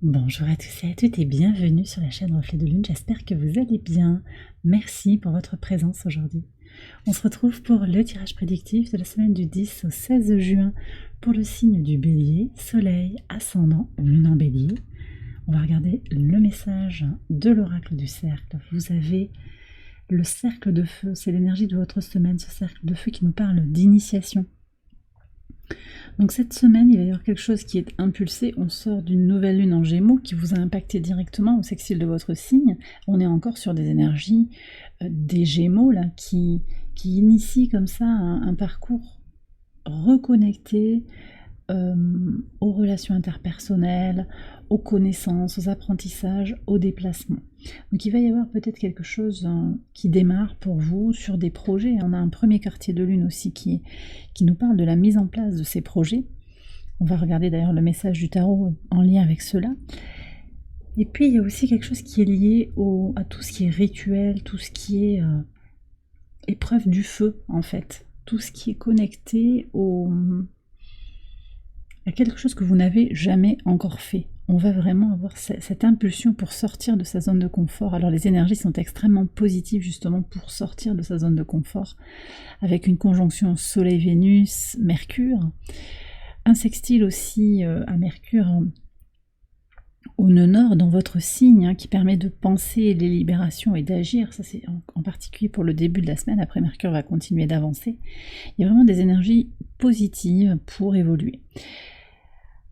Bonjour à tous et à toutes et bienvenue sur la chaîne Reflet de Lune, j'espère que vous allez bien. Merci pour votre présence aujourd'hui. On se retrouve pour le tirage prédictif de la semaine du 10 au 16 juin pour le signe du Bélier, Soleil, Ascendant ou Lune en Bélier. On va regarder le message de l'oracle du cercle. Vous avez le cercle de feu, c'est l'énergie de votre semaine, ce cercle de feu qui nous parle d'initiation. Donc cette semaine, il va y avoir quelque chose qui est impulsé. On sort d'une nouvelle lune en Gémeaux qui vous a impacté directement au sextile de votre signe. On est encore sur des énergies des Gémeaux là, qui initient comme ça un parcours reconnecté aux relations interpersonnelles, aux connaissances, aux apprentissages, aux déplacements. Donc il va y avoir peut-être quelque chose qui démarre pour vous sur des projets. On a un premier quartier de lune aussi qui nous parle de la mise en place de ces projets. On va regarder d'ailleurs le message du tarot en lien avec cela. Et puis il y a aussi quelque chose qui est lié à tout ce qui est rituel, tout ce qui est épreuve du feu en fait. Tout ce qui est connecté à quelque chose que vous n'avez jamais encore fait. On va vraiment avoir cette impulsion pour sortir de sa zone de confort. Alors les énergies sont extrêmement positives justement pour sortir de sa zone de confort, avec une conjonction Soleil-Vénus, Mercure, un sextile aussi à Mercure au nœud nord dans votre signe, qui permet de penser les libérations et d'agir. Ça c'est en particulier pour le début de la semaine. Après Mercure va continuer d'avancer. Il y a vraiment des énergies positives pour évoluer.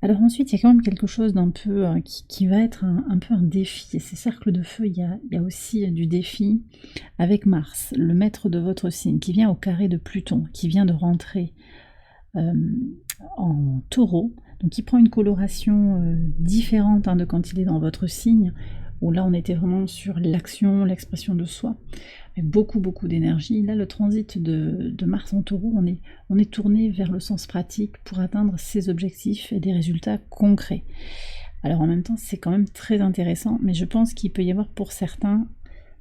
Alors ensuite, il y a quand même quelque chose d'un peu qui va être un peu un défi. Et ces cercles de feu, il y a aussi du défi avec Mars, le maître de votre signe, qui vient au carré de Pluton, qui vient de rentrer en Taureau, donc qui prend une coloration différente de quand il est dans votre signe, où là on était vraiment sur l'action, l'expression de soi, avec beaucoup d'énergie. Là, le transit de Mars en Taureau, on est tourné vers le sens pratique pour atteindre ses objectifs et des résultats concrets. Alors en même temps, c'est quand même très intéressant, mais je pense qu'il peut y avoir pour certains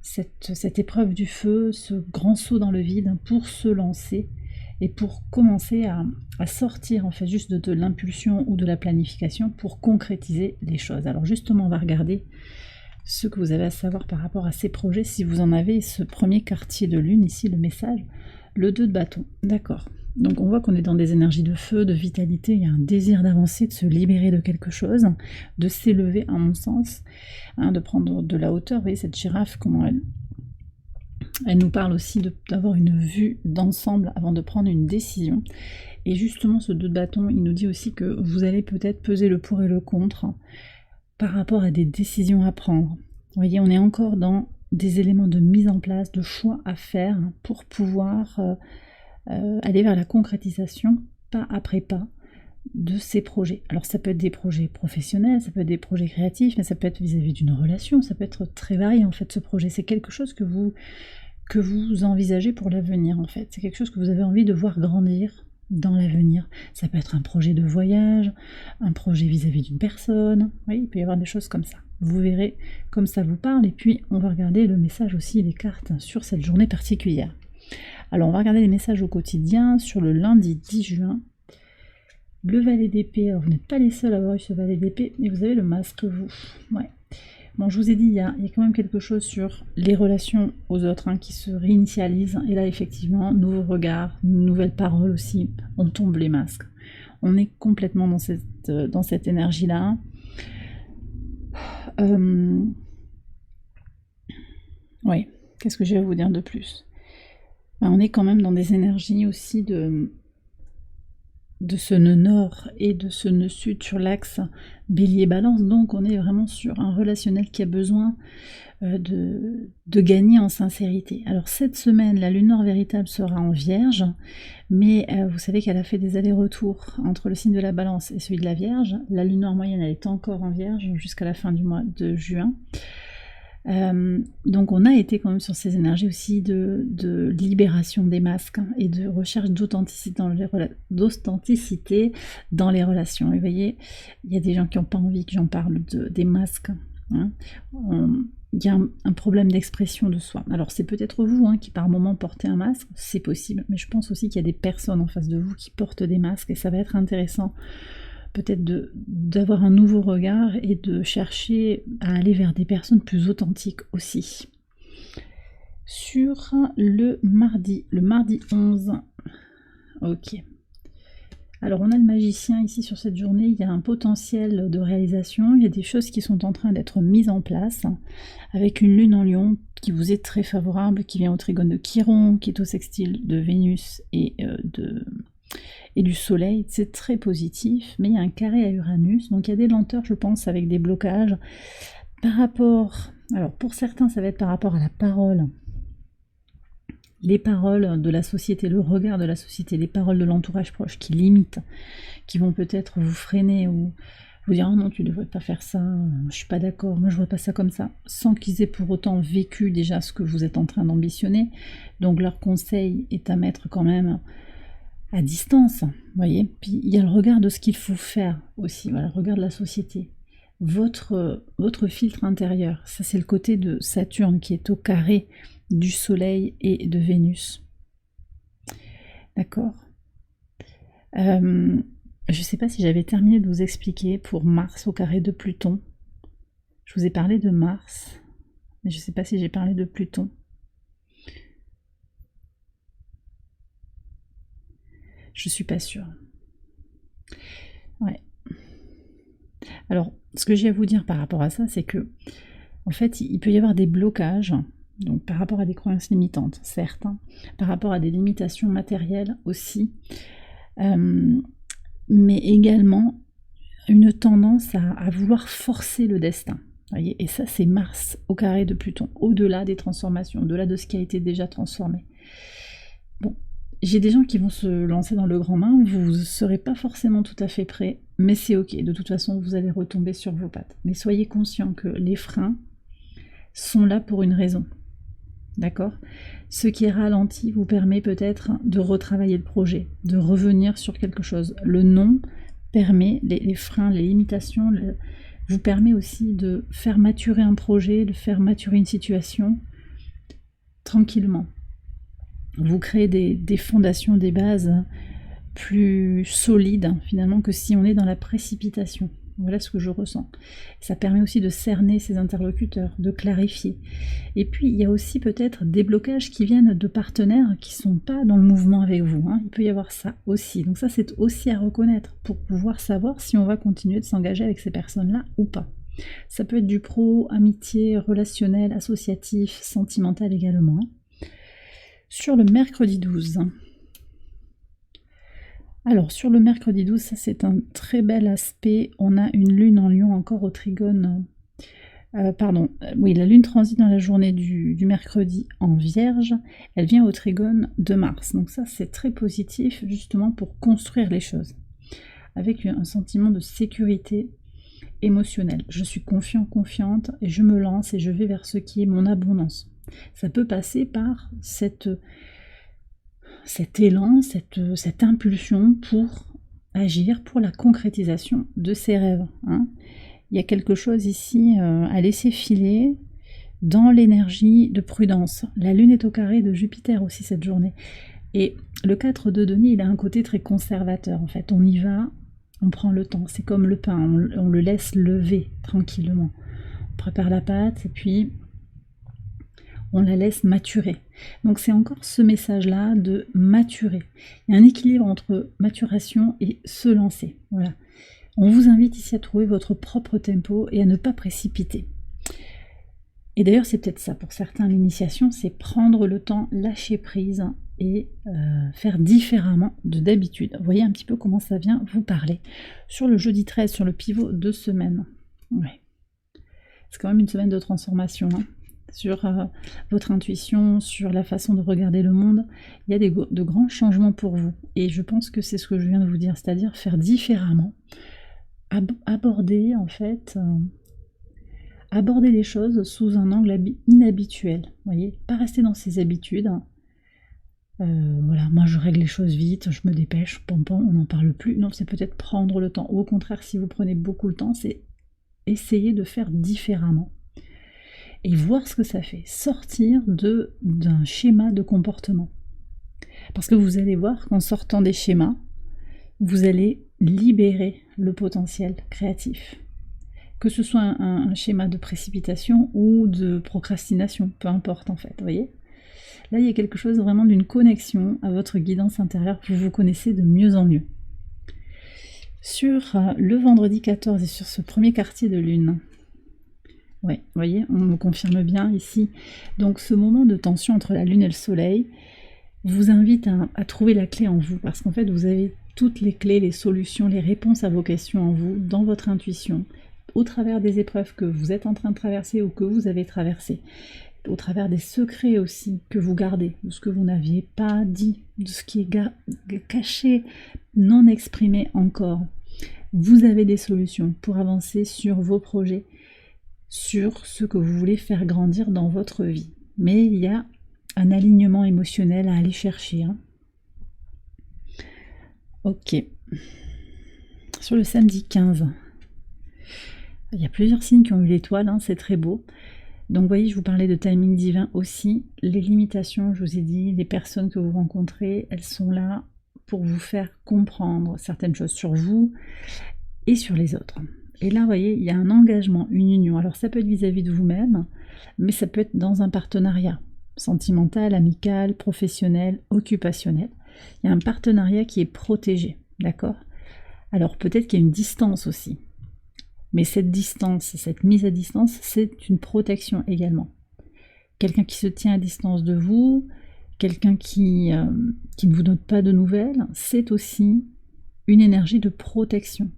cette épreuve du feu, ce grand saut dans le vide pour se lancer et pour commencer à sortir en fait juste de l'impulsion ou de la planification pour concrétiser les choses. Alors justement, on va regarder ce que vous avez à savoir par rapport à ces projets, si vous en avez ce premier quartier de lune, ici le message, le 2 de bâton, d'accord. Donc on voit qu'on est dans des énergies de feu, de vitalité, il y a un désir d'avancer, de se libérer de quelque chose, de s'élever à mon sens, de prendre de la hauteur. Vous voyez cette girafe, comment elle nous parle aussi d'avoir une vue d'ensemble avant de prendre une décision. Et justement ce 2 de bâton, il nous dit aussi que vous allez peut-être peser le pour et le contre par rapport à des décisions à prendre. Vous voyez, on est encore dans des éléments de mise en place, de choix à faire pour pouvoir aller vers la concrétisation, pas après pas, de ces projets. Alors ça peut être des projets professionnels, ça peut être des projets créatifs, mais ça peut être vis-à-vis d'une relation, ça peut être très varié en fait ce projet. C'est quelque chose que vous envisagez pour l'avenir en fait. C'est quelque chose que vous avez envie de voir grandir dans l'avenir. Ça peut être un projet de voyage, un projet vis-à-vis d'une personne. Oui, il peut y avoir des choses comme ça. Vous verrez comme ça vous parle. Et puis, on va regarder le message aussi des cartes sur cette journée particulière. Alors, on va regarder les messages au quotidien sur le lundi 10 juin. Le valet d'épée. Alors, vous n'êtes pas les seuls à avoir eu ce valet d'épée, mais vous avez le masque, vous. Ouais. Bon, je vous ai dit, il y a quand même quelque chose sur les relations aux autres qui se réinitialisent. Et là, effectivement, nouveaux regards, nouvelles paroles aussi. On tombe les masques. On est complètement dans cette énergie-là. Oui, qu'est-ce que je vais vous dire de plus ? On est quand même dans des énergies aussi de ce nœud nord et de ce nœud sud sur l'axe bélier-balance, donc on est vraiment sur un relationnel qui a besoin de gagner en sincérité. Alors cette semaine, la lune nord véritable sera en Vierge, mais vous savez qu'elle a fait des allers-retours entre le signe de la balance et celui de la Vierge. La lune nord moyenne, elle est encore en Vierge jusqu'à la fin du mois de juin. Donc on a été quand même sur ces énergies aussi de libération des masques et de recherche d'authenticité dans les relations. Et vous voyez, il y a des gens qui n'ont pas envie que j'en parle des masques. Il y a un problème d'expression de soi. Alors c'est peut-être vous qui par moment portez un masque, c'est possible, mais je pense aussi qu'il y a des personnes en face de vous qui portent des masques et ça va être intéressant peut-être d'avoir un nouveau regard et de chercher à aller vers des personnes plus authentiques aussi. Sur le mardi 11, ok. Alors on a le magicien ici sur cette journée, il y a un potentiel de réalisation, il y a des choses qui sont en train d'être mises en place, avec une lune en lion qui vous est très favorable, qui vient au trigone de Chiron, qui est au sextile de Vénus et du soleil, c'est très positif, mais il y a un carré à Uranus, donc il y a des lenteurs je pense avec des blocages par rapport, alors pour certains ça va être par rapport à la parole, les paroles de la société, le regard de la société, les paroles de l'entourage proche qui limitent, qui vont peut-être vous freiner ou vous dire « Oh non, tu ne devrais pas faire ça, je suis pas d'accord, moi je vois pas ça comme ça », sans qu'ils aient pour autant vécu déjà ce que vous êtes en train d'ambitionner. Donc leur conseil est à mettre quand même à distance, vous voyez. Puis il y a le regard de ce qu'il faut faire aussi, voilà, le regard de la société. Votre filtre intérieur, ça c'est le côté de Saturne qui est au carré du Soleil et de Vénus. D'accord. Je ne sais pas si j'avais terminé de vous expliquer pour Mars au carré de Pluton. Je vous ai parlé de Mars, mais je ne sais pas si j'ai parlé de Pluton. Je suis pas sûre. Ouais. Alors, ce que j'ai à vous dire par rapport à ça, c'est que, en fait, il peut y avoir des blocages. Donc par rapport à des croyances limitantes, certes, hein, par rapport à des limitations matérielles aussi, mais également une tendance à vouloir forcer le destin. Voyez, et ça c'est Mars au carré de Pluton, au-delà des transformations, au-delà de ce qui a été déjà transformé. Bon, j'ai des gens qui vont se lancer dans le grand bain, vous ne serez pas forcément tout à fait prêt, mais c'est ok, de toute façon vous allez retomber sur vos pattes. Mais soyez conscients que les freins sont là pour une raison. D'accord? Ce qui est ralenti vous permet peut-être de retravailler le projet, de revenir sur quelque chose. Le non permet, les freins, les limitations, vous permet aussi de faire maturer un projet, de faire maturer une situation tranquillement. Vous créez des fondations, des bases plus solides finalement que si on est dans la précipitation. Voilà ce que je ressens. Ça permet aussi de cerner ses interlocuteurs, de clarifier. Et puis, il y a aussi peut-être des blocages qui viennent de partenaires qui ne sont pas dans le mouvement avec vous. Hein. Il peut y avoir ça aussi. Donc ça, c'est aussi à reconnaître pour pouvoir savoir si on va continuer de s'engager avec ces personnes-là ou pas. Ça peut être du pro, amitié, relationnel, associatif, sentimental également. Sur le mercredi 12... Alors, sur le mercredi 12, ça c'est un très bel aspect. On a une lune en lion encore au trigone. Oui, la lune transite dans la journée du mercredi en vierge. Elle vient au trigone de Mars. Donc ça, c'est très positif justement pour construire les choses. Avec un sentiment de sécurité émotionnelle. Je suis confiant, confiante et je me lance et je vais vers ce qui est mon abondance. Ça peut passer par cet élan, cette impulsion pour agir, pour la concrétisation de ses rêves. Hein. Il y a quelque chose ici à laisser filer dans l'énergie de prudence. La lune est au carré de Jupiter aussi cette journée. Et le 4 de denier, il a un côté très conservateur. En fait, on y va, on prend le temps. C'est comme le pain, on le laisse lever tranquillement. On prépare la pâte et puis on la laisse maturer. Donc c'est encore ce message-là de maturer. Il y a un équilibre entre maturation et se lancer. Voilà. On vous invite ici à trouver votre propre tempo et à ne pas précipiter. Et d'ailleurs, c'est peut-être ça pour certains, l'initiation, c'est prendre le temps, lâcher prise et faire différemment de d'habitude. Vous voyez un petit peu comment ça vient vous parler. Sur le jeudi 13, sur le pivot de semaine. Ouais. C'est quand même une semaine de transformation, hein. Sur votre intuition, sur la façon de regarder le monde. Il y a de grands changements pour vous. Et je pense que c'est ce que je viens de vous dire, c'est-à-dire faire différemment. Aborder, en fait, aborder les choses sous un angle inhabituel. Vous voyez, pas rester dans ses habitudes. Voilà, moi je règle les choses vite, je me dépêche, pom, on n'en parle plus. Non, c'est peut-être prendre le temps. Ou au contraire, si vous prenez beaucoup le temps, c'est essayer de faire différemment. Et voir ce que ça fait, sortir d'un schéma de comportement. Parce que vous allez voir qu'en sortant des schémas, vous allez libérer le potentiel créatif. Que ce soit un schéma de précipitation ou de procrastination, peu importe en fait, vous voyez. Là, il y a quelque chose vraiment d'une connexion à votre guidance intérieure que vous connaissez de mieux en mieux. Sur le vendredi 14 et sur ce premier quartier de lune, ouais, vous voyez, on me confirme bien ici. Donc ce moment de tension entre la lune et le soleil vous invite à trouver la clé en vous, parce qu'en fait vous avez toutes les clés, les solutions, les réponses à vos questions en vous, dans votre intuition, au travers des épreuves que vous êtes en train de traverser ou que vous avez traversées, au travers des secrets aussi que vous gardez, de ce que vous n'aviez pas dit, de ce qui est caché, non exprimé encore. Vous avez des solutions pour avancer sur vos projets, sur ce que vous voulez faire grandir dans votre vie. Mais il y a un alignement émotionnel à aller chercher. Ok. Sur le samedi 15, il y a plusieurs signes qui ont eu l'étoile, c'est très beau. Donc vous voyez, je vous parlais de timing divin aussi. Les limitations, je vous ai dit, les personnes que vous rencontrez, elles sont là pour vous faire comprendre certaines choses sur vous et sur les autres. Et là, vous voyez, il y a un engagement, une union. Alors ça peut être vis-à-vis de vous-même, mais ça peut être dans un partenariat sentimental, amical, professionnel, occupationnel. Il y a un partenariat qui est protégé, d'accord? Alors peut-être qu'il y a une distance aussi. Mais cette distance, cette mise à distance, c'est une protection également. Quelqu'un qui se tient à distance de vous, quelqu'un qui ne vous donne pas de nouvelles, c'est aussi une énergie de protection.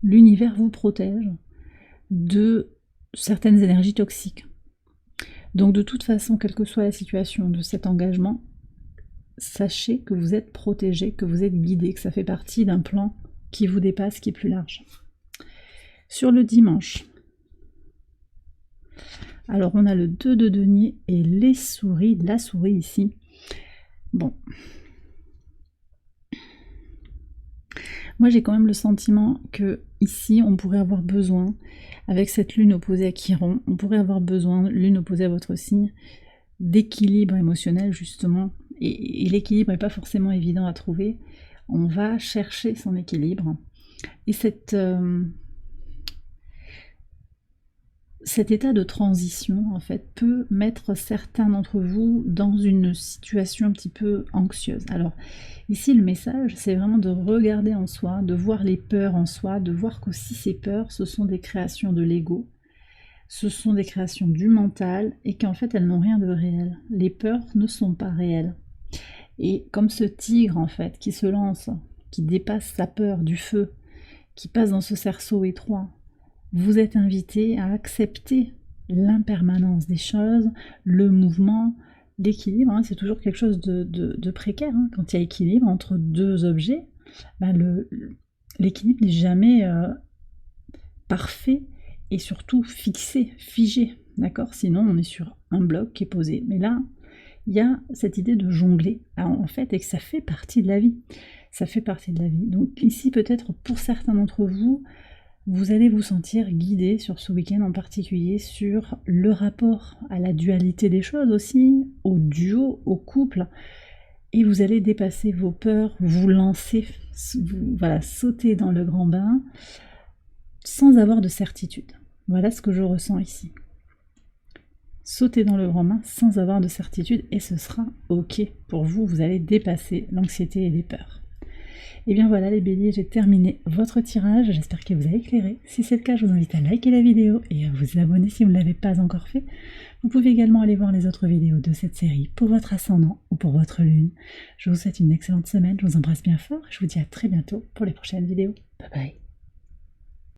L'univers vous protège de certaines énergies toxiques. Donc de toute façon, quelle que soit la situation de cet engagement, sachez que vous êtes protégé, que vous êtes guidé, que ça fait partie d'un plan qui vous dépasse, qui est plus large. Sur le dimanche, alors on a le 2 de denier et les souris, la souris ici. Bon. Moi j'ai quand même le sentiment que ici on pourrait avoir besoin, avec cette lune opposée à Chiron, on pourrait avoir besoin, lune opposée à votre signe, d'équilibre émotionnel justement. Et l'équilibre n'est pas forcément évident à trouver. On va chercher son équilibre. Et cet état de transition, en fait, peut mettre certains d'entre vous dans une situation un petit peu anxieuse. Alors, ici, le message, c'est vraiment de regarder en soi, de voir les peurs en soi, de voir qu'aussi ces peurs, ce sont des créations de l'ego, ce sont des créations du mental, et qu'en fait, elles n'ont rien de réel. Les peurs ne sont pas réelles. Et comme ce tigre, en fait, qui se lance, qui dépasse sa peur du feu, qui passe dans ce cerceau étroit, vous êtes invité à accepter l'impermanence des choses, le mouvement, l'équilibre. C'est toujours quelque chose de précaire. Quand il y a équilibre entre deux objets, l'équilibre n'est jamais parfait et surtout fixé, figé. D'accord? Sinon, on est sur un bloc qui est posé. Mais là, il y a cette idée de jongler, en fait, et que ça fait partie de la vie. Ça fait partie de la vie. Donc ici, peut-être pour certains d'entre vous, vous allez vous sentir guidé sur ce week-end en particulier sur le rapport à la dualité des choses aussi, au duo, au couple, et vous allez dépasser vos peurs, vous lancer, sauter dans le grand bain sans avoir de certitude. Voilà ce que je ressens ici. Sauter dans le grand bain sans avoir de certitude et ce sera ok pour vous, vous allez dépasser l'anxiété et les peurs. Et bien voilà les béliers, j'ai terminé votre tirage, j'espère qu'il vous a éclairé. Si c'est le cas, je vous invite à liker la vidéo et à vous abonner si vous ne l'avez pas encore fait. Vous pouvez également aller voir les autres vidéos de cette série pour votre ascendant ou pour votre lune. Je vous souhaite une excellente semaine, je vous embrasse bien fort et je vous dis à très bientôt pour les prochaines vidéos. Bye bye.